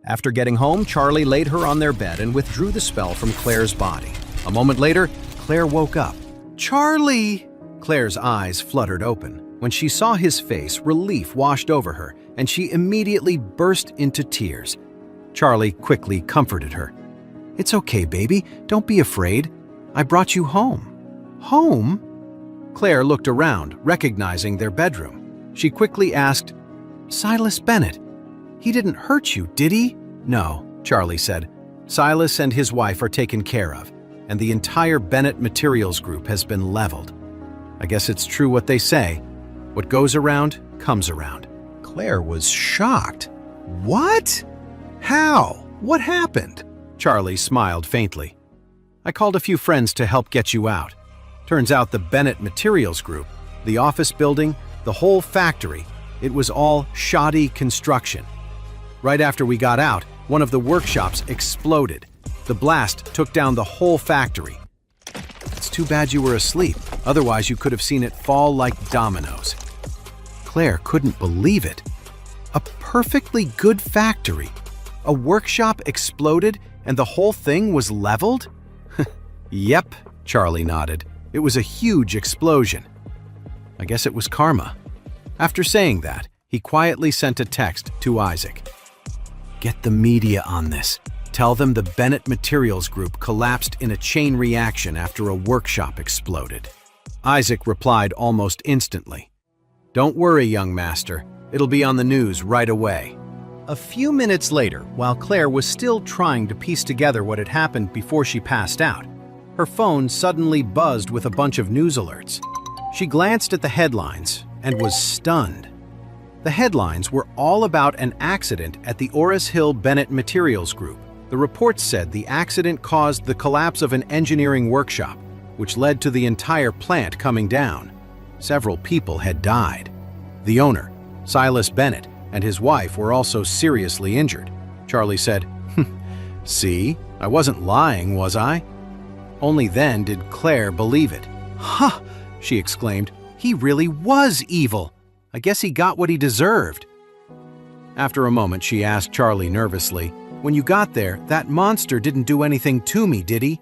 After getting home, Charlie laid her on their bed and withdrew the spell from Claire's body. A moment later, Claire woke up. "Charlie!" Claire's eyes fluttered open. When she saw his face, relief washed over her, and she immediately burst into tears. Charlie quickly comforted her. "It's okay, baby. Don't be afraid. I brought you home." "Home?" Claire looked around, recognizing their bedroom. She quickly asked, "Silas Bennett, he didn't hurt you, did he?" "No," Charlie said. "Silas and his wife are taken care of, and the entire Bennett Materials Group has been leveled. I guess it's true what they say. What goes around, comes around." Claire was shocked. "What? How? What happened?" Charlie smiled faintly. "I called a few friends to help get you out. Turns out the Bennett Materials Group, the office building, the whole factory, it was all shoddy construction. Right after we got out, one of the workshops exploded. The blast took down the whole factory. It's too bad you were asleep, otherwise you could have seen it fall like dominoes." Claire couldn't believe it. A perfectly good factory. A workshop exploded and the whole thing was leveled? "Yep," Charlie nodded. "It was a huge explosion. I guess it was karma." After saying that, he quietly sent a text to Isaac. "Get the media on this. Tell them the Bennett Materials Group collapsed in a chain reaction after a workshop exploded." Isaac replied almost instantly. "Don't worry, young master. It'll be on the news right away." A few minutes later, while Claire was still trying to piece together what had happened before she passed out, her phone suddenly buzzed with a bunch of news alerts. She glanced at the headlines and was stunned. The headlines were all about an accident at the Orris Hill Bennett Materials Group. The reports said the accident caused the collapse of an engineering workshop, which led to the entire plant coming down. Several people had died. The owner, Silas Bennett, and his wife were also seriously injured. Charlie said, "See, I wasn't lying, was I?" Only then did Claire believe it. "Huh!" she exclaimed. "He really was evil. I guess he got what he deserved." After a moment, she asked Charlie nervously, "When you got there, that monster didn't do anything to me, did he?"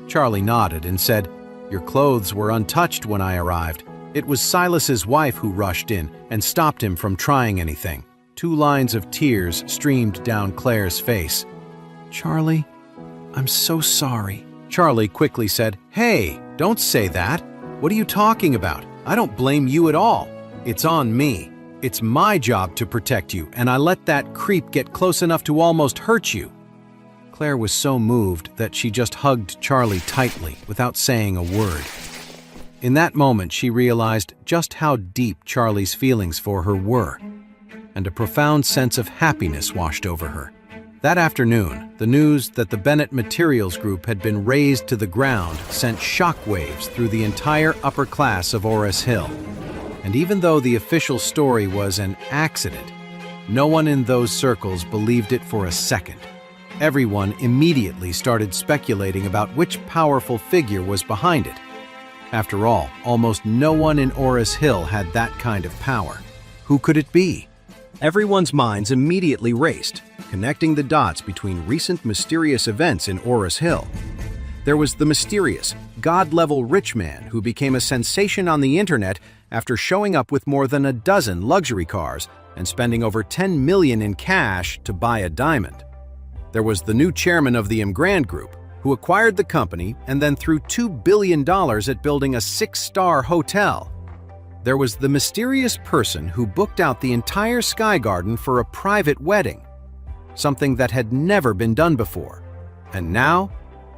Charlie nodded and said, "Your clothes were untouched when I arrived. It was Silas's wife who rushed in and stopped him from trying anything." 2 lines of tears streamed down Claire's face. "Charlie, I'm so sorry." Charlie quickly said, "Hey, don't say that. What are you talking about? I don't blame you at all. It's on me. It's my job to protect you, and I let that creep get close enough to almost hurt you." Claire was so moved that she just hugged Charlie tightly without saying a word. In that moment, she realized just how deep Charlie's feelings for her were, and a profound sense of happiness washed over her. That afternoon, the news that the Bennett Materials Group had been razed to the ground sent shockwaves through the entire upper class of Orris Hill. And even though the official story was an accident, no one in those circles believed it for a second. Everyone immediately started speculating about which powerful figure was behind it. After all, almost no one in Orris Hill had that kind of power. Who could it be? Everyone's minds immediately raced, connecting the dots between recent mysterious events in Orris Hill. There was the mysterious, God-level rich man who became a sensation on the internet after showing up with more than a dozen luxury cars and spending over $10 million in cash to buy a diamond. There was the new chairman of the Enraged Group, who acquired the company and then threw $2 billion at building a 6-star hotel. There was the mysterious person who booked out the entire Sky Garden for a private wedding, something that had never been done before. And now,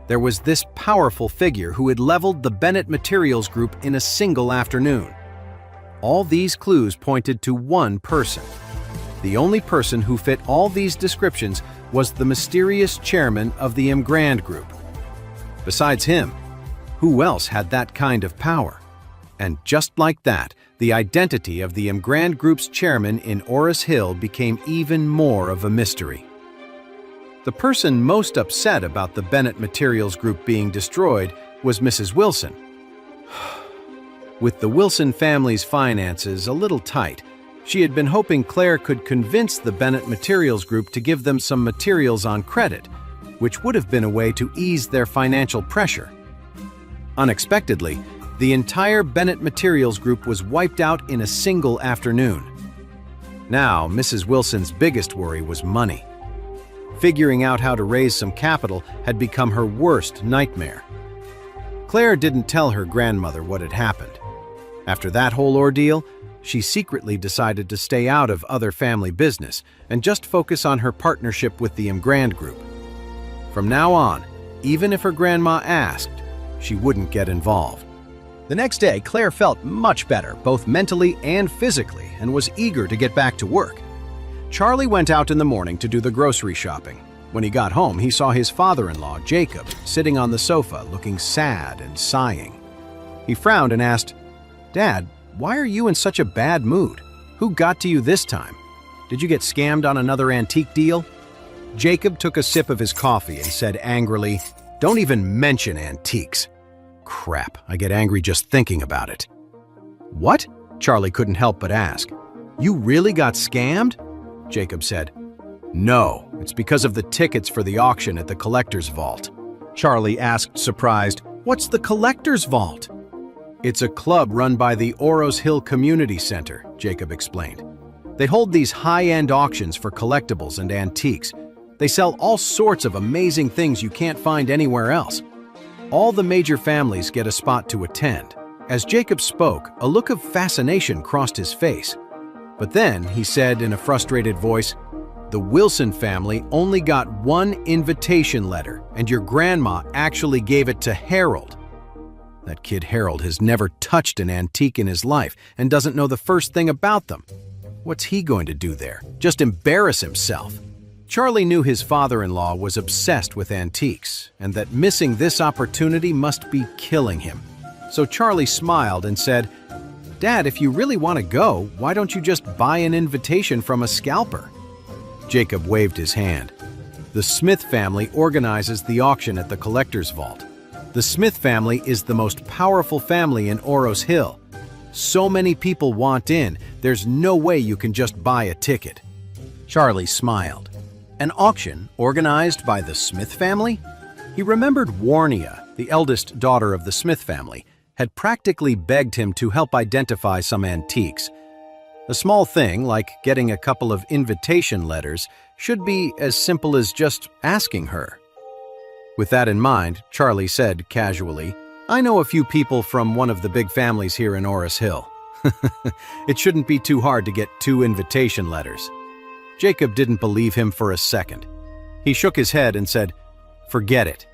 there was this powerful figure who had leveled the Bennett Materials Group in a single afternoon. All these clues pointed to one person. The only person who fit all these descriptions was the mysterious chairman of the Enraged Group. Besides him, who else had that kind of power? And just like that, the identity of the Enraged Group's chairman in Orris Hill became even more of a mystery. The person most upset about the Bennett Materials Group being destroyed was Mrs. Wilson. With the Wilson family's finances a little tight, She had been hoping Clare could convince the Bennett Materials Group to give them some materials on credit, which would have been a way to ease their financial pressure. Unexpectedly, the entire Bennett Materials Group was wiped out in a single afternoon. Now, Mrs. Wilson's biggest worry was money. Figuring out how to raise some capital had become her worst nightmare. Clare didn't tell her grandmother what had happened. After that whole ordeal, she secretly decided to stay out of other family business and just focus on her partnership with the Enraged group. From now on, even if her grandma asked, she wouldn't get involved. The next day, Clare felt much better, both mentally and physically, and was eager to get back to work. Charlie went out in the morning to do the grocery shopping. When he got home, he saw his father-in-law, Jacob, sitting on the sofa, looking sad and sighing. He frowned and asked, "Dad, why are you in such a bad mood? Who got to you this time? Did you get scammed on another antique deal?" Jacob took a sip of his coffee and said angrily, "Don't even mention antiques. Crap, I get angry just thinking about it." "What?" Charlie couldn't help but ask. "You really got scammed?" Jacob said. "No, it's because of the tickets for the auction at the collector's vault." Charlie asked, surprised, "What's the collector's vault?" "It's a club run by the Oros Hill Community Center," Jacob explained. "They hold these high-end auctions for collectibles and antiques. They sell all sorts of amazing things you can't find anywhere else. All the major families get a spot to attend." As Jacob spoke, a look of fascination crossed his face. But then he said in a frustrated voice, "The Wilson family only got one invitation letter, and your grandma actually gave it to Harold. That kid Harold has never touched an antique in his life and doesn't know the first thing about them. What's he going to do there? Just embarrass himself." Charlie knew his father-in-law was obsessed with antiques, and that missing this opportunity must be killing him. So Charlie smiled and said, "Dad, if you really want to go, why don't you just buy an invitation from a scalper?" Jacob waved his hand. "The Smith family organizes the auction at the collector's vault. The Smith family is the most powerful family in Oros Hill. So many people want in, there's no way you can just buy a ticket." Charlie smiled. An auction organized by the Smith family? He remembered Warnia, the eldest daughter of the Smith family, had practically begged him to help identify some antiques. A small thing, like getting a couple of invitation letters, should be as simple as just asking her. With that in mind, Charlie said casually, "I know a few people from one of the big families here in Oros Hill. It shouldn't be too hard to get 2 invitation letters." Jacob didn't believe him for a second. He shook his head and said, "Forget it.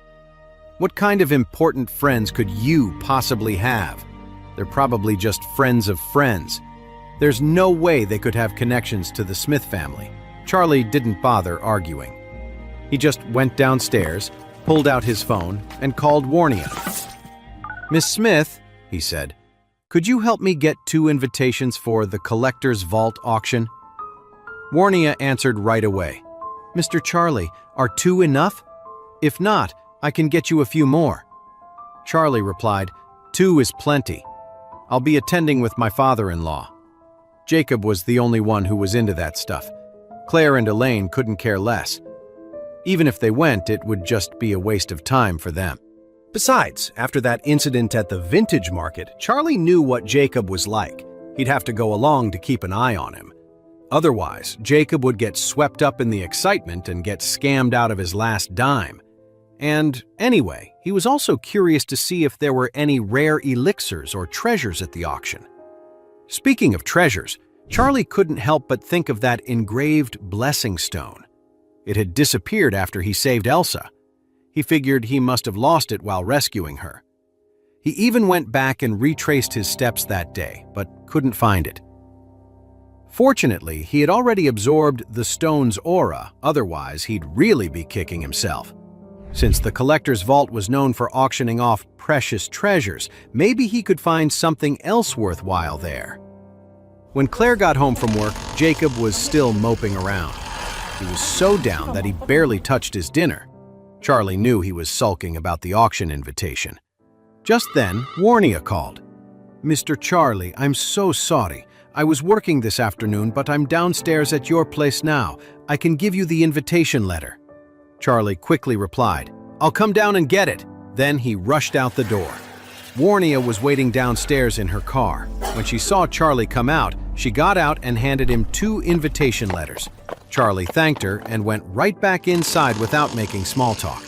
What kind of important friends could you possibly have? They're probably just friends of friends. There's no way they could have connections to the Smith family." Charlie didn't bother arguing. He just went downstairs, pulled out his phone, and called Warnia. "Miss Smith," he said, "could you help me get 2 invitations for the Collector's Vault auction?" Warnia answered right away. "Mr. Charlie, are 2 enough? If not, I can get you a few more." Charlie replied, "2 is plenty. I'll be attending with my father-in-law." Jacob was the only one who was into that stuff. Clare and Elaine couldn't care less. Even if they went, it would just be a waste of time for them. Besides, after that incident at the vintage market, Charlie knew what Jacob was like. He'd have to go along to keep an eye on him. Otherwise, Jacob would get swept up in the excitement and get scammed out of his last dime. And anyway, he was also curious to see if there were any rare elixirs or treasures at the auction. Speaking of treasures, Charlie couldn't help but think of that engraved blessing stone. It had disappeared after he saved Elsa. He figured he must have lost it while rescuing her. He even went back and retraced his steps that day, but couldn't find it. Fortunately, he had already absorbed the stone's aura, otherwise he'd really be kicking himself. Since the collector's vault was known for auctioning off precious treasures, maybe he could find something else worthwhile there. When Clare got home from work, Jacob was still moping around. He was so down that he barely touched his dinner. Charlie knew he was sulking about the auction invitation. Just then, Warnia called. "Mr. Charlie, I'm so sorry. I was working this afternoon, but I'm downstairs at your place now. I can give you the invitation letter." Charlie quickly replied, "I'll come down and get it." Then he rushed out the door. Warnia was waiting downstairs in her car. When she saw Charlie come out, she got out and handed him 2 invitation letters. Charlie thanked her and went right back inside without making small talk.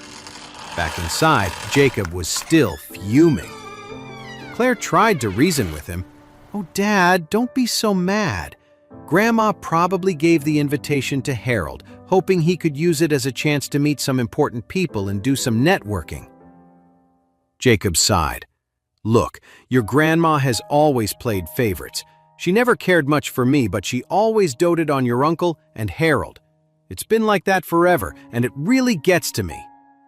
Back inside, Jacob was still fuming. Claire tried to reason with him. "Oh, Dad, don't be so mad. Grandma probably gave the invitation to Harold, hoping he could use it as a chance to meet some important people and do some networking." Jacob sighed. "Look, your grandma has always played favorites. She never cared much for me, but she always doted on your uncle and Harold. It's been like that forever, and it really gets to me."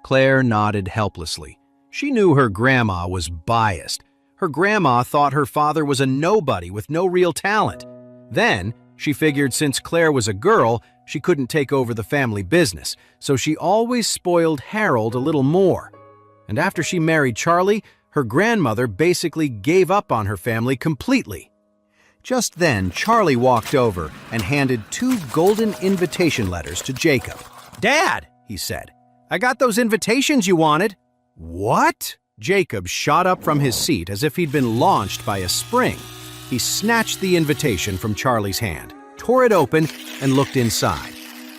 Claire nodded helplessly. She knew her grandma was biased. Her grandma thought her father was a nobody with no real talent. Then, she figured since Claire was a girl, she couldn't take over the family business, so she always spoiled Harold a little more. And after she married Charlie, her grandmother basically gave up on her family completely. Just then, Charlie walked over and handed 2 golden invitation letters to Jacob. "Dad," he said, "I got those invitations you wanted." "What?" Jacob shot up from his seat as if he'd been launched by a spring. He snatched the invitation from Charlie's hand, tore it open, and looked inside.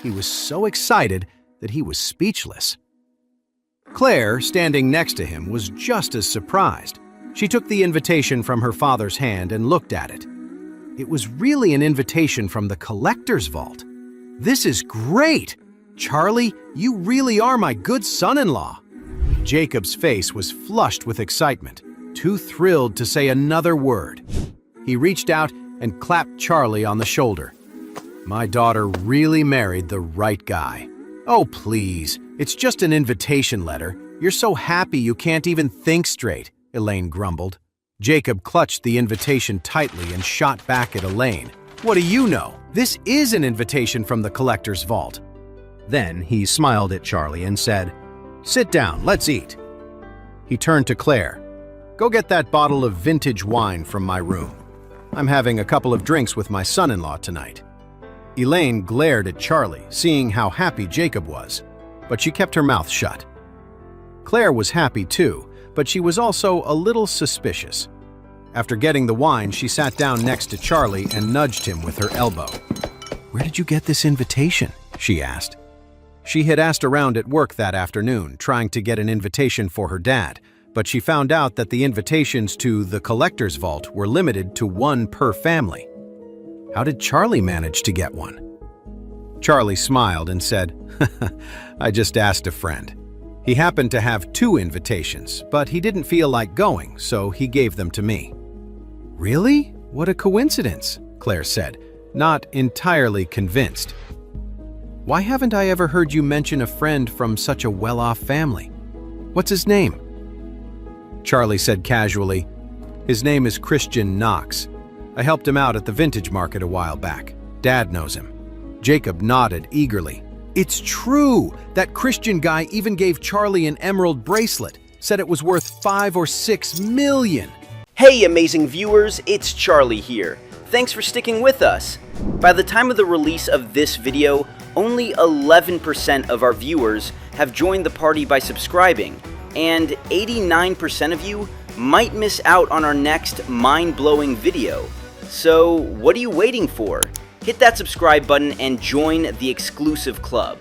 He was so excited that he was speechless. Claire, standing next to him, was just as surprised. She took the invitation from her father's hand and looked at it. It was really an invitation from the collector's vault. "This is great! Charlie, you really are my good son-in-law." Jacob's face was flushed with excitement, too thrilled to say another word. He reached out and clapped Charlie on the shoulder. "My daughter really married the right guy." "Oh, please, it's just an invitation letter. You're so happy you can't even think straight," Elaine grumbled. Jacob clutched the invitation tightly and shot back at Elaine. "What do you know? This is an invitation from the collector's vault." Then he smiled at Charlie and said, "Sit down, let's eat." He turned to Claire. "Go get that bottle of vintage wine from my room. I'm having a couple of drinks with my son-in-law tonight." Elaine glared at Charlie, seeing how happy Jacob was, but she kept her mouth shut. Claire was happy too, but she was also a little suspicious. After getting the wine, she sat down next to Charlie and nudged him with her elbow. "Where did you get this invitation?" she asked. She had asked around at work that afternoon, trying to get an invitation for her dad, but she found out that the invitations to the collector's vault were limited to 1 per family. How did Charlie manage to get one? Charlie smiled and said, "I just asked a friend. He happened to have 2 invitations, but he didn't feel like going, so he gave them to me." "Really? What a coincidence," Claire said, not entirely convinced. "Why haven't I ever heard you mention a friend from such a well-off family? What's his name?" Charlie said casually, "His name is Christian Knox. I helped him out at the vintage market a while back. Dad knows him." Jacob nodded eagerly. "It's true! That Christian guy even gave Charlie an emerald bracelet, said it was worth 5 or 6 million. Hey amazing viewers, it's Charlie here. Thanks for sticking with us. By the time of the release of this video, only 11% of our viewers have joined the party by subscribing, and 89% of you might miss out on our next mind-blowing video. So what are you waiting for? Hit that subscribe button and join the exclusive club.